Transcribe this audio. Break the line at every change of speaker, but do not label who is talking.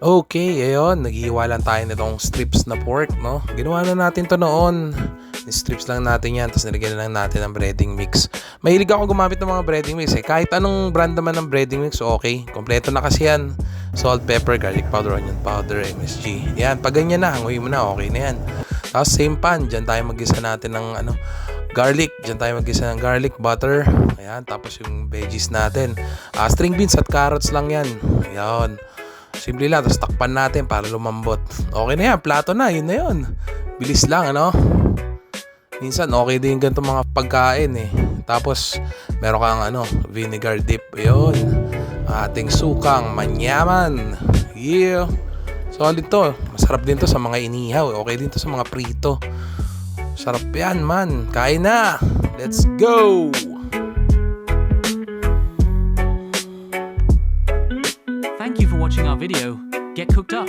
Okay, ayun, naghihiwa lang tayo nitong strips na pork, no? Ginawa na natin to noon. Strips lang natin yan, tapos nilagyan na lang natin ng breading mix. Mahilig ako gumamit ng mga breading mix eh. Kahit anong brand naman ng breading mix, okay. Kompleto na kasi yan. Salt, pepper, garlic powder, onion powder, MSG. Yan, pag ganyan na, hanguin mo na, okay na yan. Tapos same pan, dyan tayo mag-gisa natin ng garlic. Dyan tayo mag-gisa ng garlic, butter. Ayan, tapos yung veggies natin. String beans at carrots lang yan. Ayan. Simple lang, tapos takpan natin para lumambot. Okay na yan, plato na, yun na yun. Bilis lang, ano? Minsan, okay din ganito mga pagkain eh. Tapos, meron kang vinegar dip. Yun. Ating sukang manyaman. Yeah. Solid to. Masarap din to sa mga inihaw. Okay din to sa mga prito. Sarap yan, man. Kain na. Let's go!
Thank you for watching our video. Get cooked up.